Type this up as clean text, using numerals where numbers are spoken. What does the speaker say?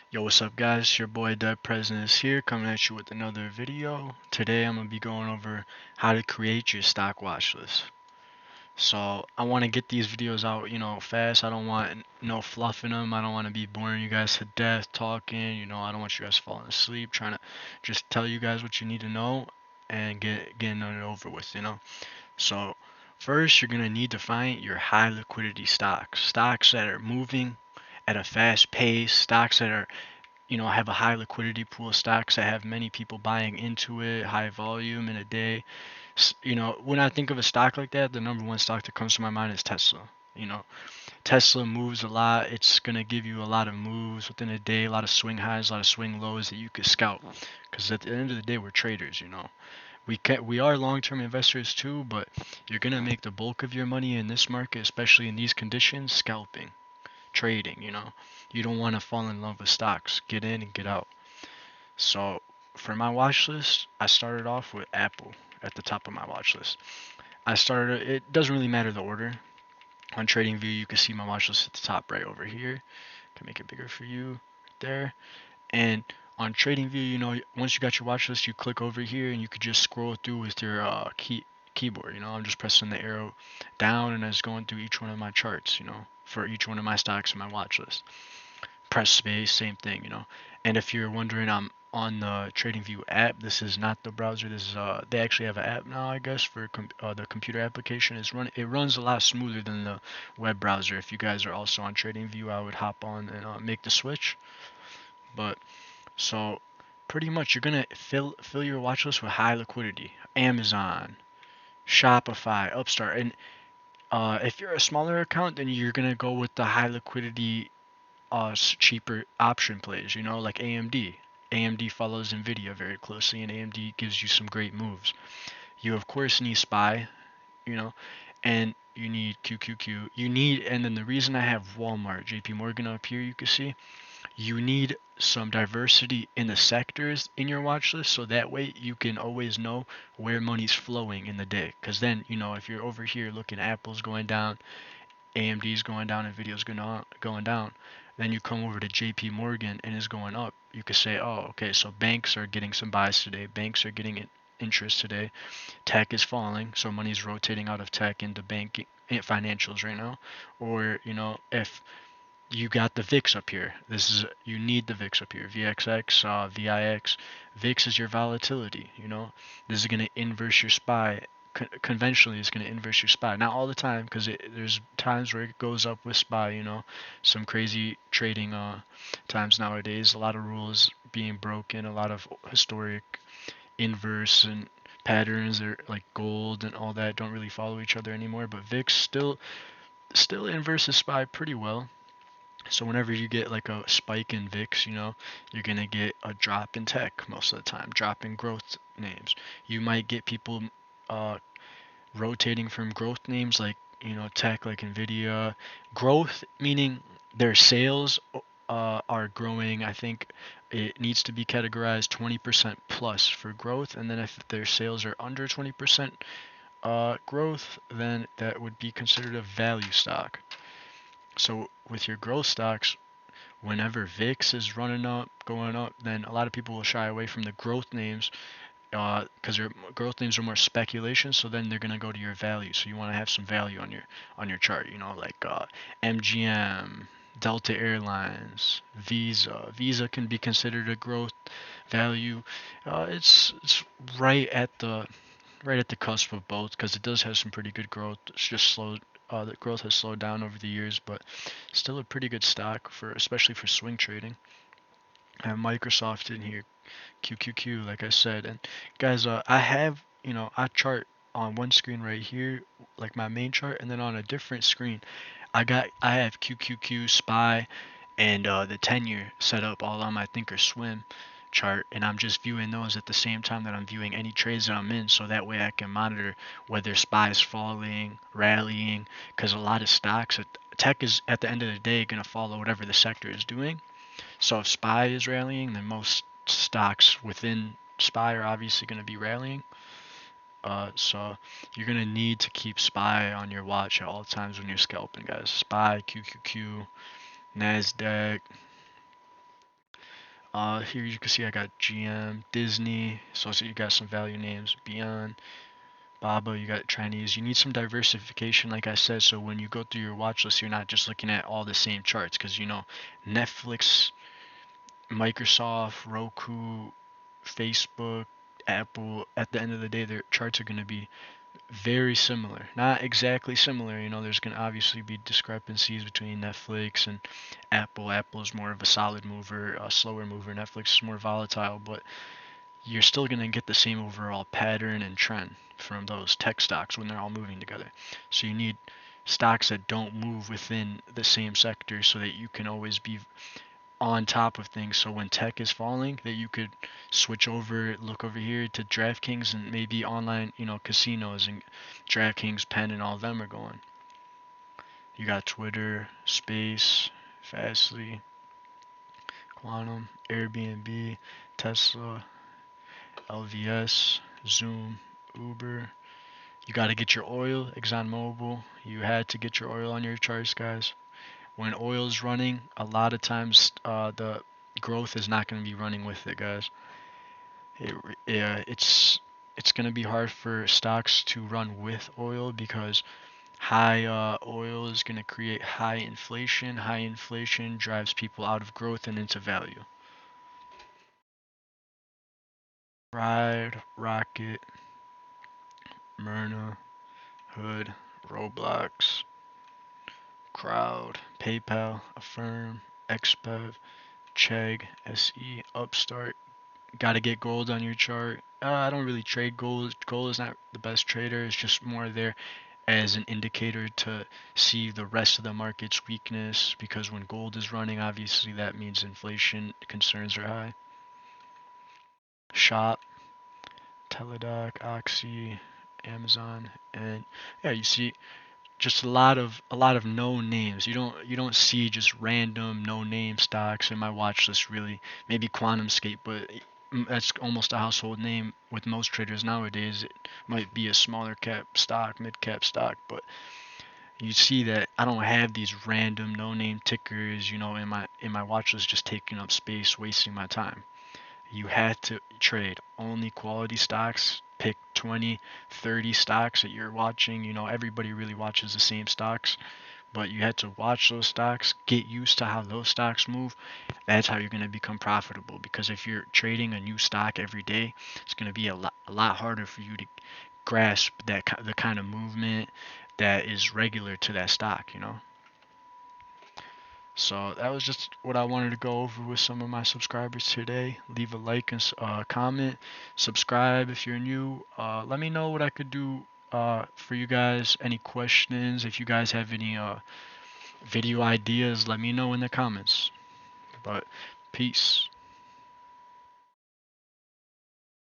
Yo, what's up, guys? Your boy Dead President is here, coming at you with another video. Today I'm gonna be going over how to create your stock watch list. So I want to get these videos out, fast. I don't want no fluff in them. I don't want to be boring you guys to death talking. I don't want you guys falling asleep. Trying to just tell you guys what you need to know and getting it over with. So first, you're gonna need to find your high liquidity stocks that are moving at a fast pace, stocks that are have a high liquidity pool of stocks that have many people buying into it, high volume in a day. When I think of a stock like that, the number one stock that comes to my mind is Tesla. You know, Tesla moves a lot. It's gonna give you a lot of moves within a day, a lot of swing highs, a lot of swing lows that you could scout. Because at the end of the day, we're traders. We are long-term investors too, but you're gonna make the bulk of your money in this market, especially in these conditions, scalping, trading. You don't want to fall in love with stocks. Get in and get out. So for my watch list, I started off with Apple at the top of my watch list. It doesn't really matter the order. On TradingView, you can see my watch list at the top right over here. Can make it bigger for you right there. And on TradingView, once you got your watch list, you click over here and you could just scroll through with your keyboard. I'm just pressing the arrow down and it's going through each one of my charts, for each one of my stocks in my watch list. Press space, same thing. And if you're wondering, I'm on the TradingView app. This is not the browser. This is they actually have an app now, I guess, for the computer application. It runs a lot smoother than the web browser. If you guys are also on TradingView, I would hop on and make the switch. But so pretty much you're gonna fill your watch list with high liquidity. Amazon, Shopify, Upstart, and if you're a smaller account, then you're gonna go with the high liquidity cheaper option plays, like AMD. AMD follows Nvidia very closely, and AMD gives you some great moves. You of course need SPY, you know, and you need QQQ. And then the reason I have Walmart, JP Morgan up here, you can see, you need some diversity in the sectors in your watch list, so that way you can always know where money's flowing in the day. Because then, if you're over here looking, Apple's going down, AMD's going down, Nvidia's going down. Then you come over to JP Morgan and it's going up. You could say, oh, okay, so banks are getting some buys today. Banks are getting interest today. Tech is falling, so money's rotating out of tech into banking financials right now. Or, if you got the VIX up here. You need the VIX up here. VXX, VIX. VIX is your volatility. This is gonna inverse your SPY. Conventionally, it's gonna inverse your SPY. Not all the time, because there's times where it goes up with SPY. Some crazy trading times nowadays. A lot of rules being broken. A lot of historic inverse and patterns are like gold and all that don't really follow each other anymore. But VIX still inverses SPY pretty well. So whenever you get like a spike in VIX, you're gonna get a drop in tech most of the time, drop in growth names. You might get people uh, rotating from growth names like tech, like Nvidia. Growth meaning their sales are growing. I think it needs to be categorized 20% plus for growth, and then if their sales are under 20% growth, then that would be considered a value stock. So with your growth stocks, whenever VIX is running up, going up, then a lot of people will shy away from the growth names because your growth names are more speculation. So then they're gonna go to your value. So you want to have some value on your chart. Like MGM, Delta Airlines, Visa. Visa can be considered a growth value. It's right at the cusp of both because it does have some pretty good growth. It's just slowed. The growth has slowed down over the years, but still a pretty good stock especially for swing trading. I have Microsoft in here, QQQ, like I said. And guys, I have I chart on one screen right here, like my main chart, and then on a different screen, I have QQQ, SPY, and the 10-year set up all on my Thinkorswim chart, and I'm just viewing those at the same time that I'm viewing any trades that I'm in, so that way I can monitor whether SPY is falling, rallying, because a lot of stocks, tech is at the end of the day going to follow whatever the sector is doing. So if SPY is rallying, then most stocks within SPY are obviously going to be rallying. So you're going to need to keep SPY on your watch at all times when you're scalping, guys. SPY, QQQ, NASDAQ, Here you can see I got GM, Disney, so you got some value names, Beyond, Baba, you got Chinese. You need some diversification, like I said, so when you go through your watch list, you're not just looking at all the same charts, because Netflix, Microsoft, Roku, Facebook, Apple, at the end of the day, their charts are going to be very similar. Not exactly similar, there's going to obviously be discrepancies between Netflix and Apple. Apple is more of a solid mover, a slower mover. Netflix is more volatile, but you're still going to get the same overall pattern and trend from those tech stocks when they're all moving together. So you need stocks that don't move within the same sector so that you can always be on top of things. So when tech is falling, that you could switch over, look over here to DraftKings and maybe online, casinos and DraftKings, Penn, and all of them are going. You got Twitter, Space, Fastly, Quantum, Airbnb, Tesla, LVS, Zoom, Uber. You got to get your oil, ExxonMobil. You had to get your oil on your charts, guys. When oil is running, a lot of times the growth is not going to be running with it, guys. It's going to be hard for stocks to run with oil because high oil is going to create high inflation. High inflation drives people out of growth and into value. Ride, Rocket, Myrna, Hood, Roblox, Crowd, PayPal, Affirm, XBEV, Chegg, SE, Upstart. Got to get gold on your chart. I don't really trade gold. Gold is not the best trader. It's just more there as an indicator to see the rest of the market's weakness, because when gold is running, obviously that means inflation concerns are high. Shop, Teladoc, Oxy, Amazon, and yeah, you see just a lot of known names. You don't see just random no name stocks in my watch list really. Maybe QuantumScape, but that's almost a household name with most traders nowadays. It might be a smaller cap stock, mid cap stock, but you see that I don't have these random no name tickers, in my watch list just taking up space, wasting my time. You had to trade only quality stocks. Pick 20, 30 stocks that you're watching. Everybody really watches the same stocks, but you had to watch those stocks, get used to how those stocks move. That's how you're going to become profitable, because if you're trading a new stock every day, it's going to be a lot harder for you to grasp the kind of movement that is regular to that stock. So that was just what I wanted to go over with some of my subscribers today. Leave a like and comment. Subscribe if you're new. Let me know what I could do for you guys. Any questions? If you guys have any video ideas, let me know in the comments. But peace.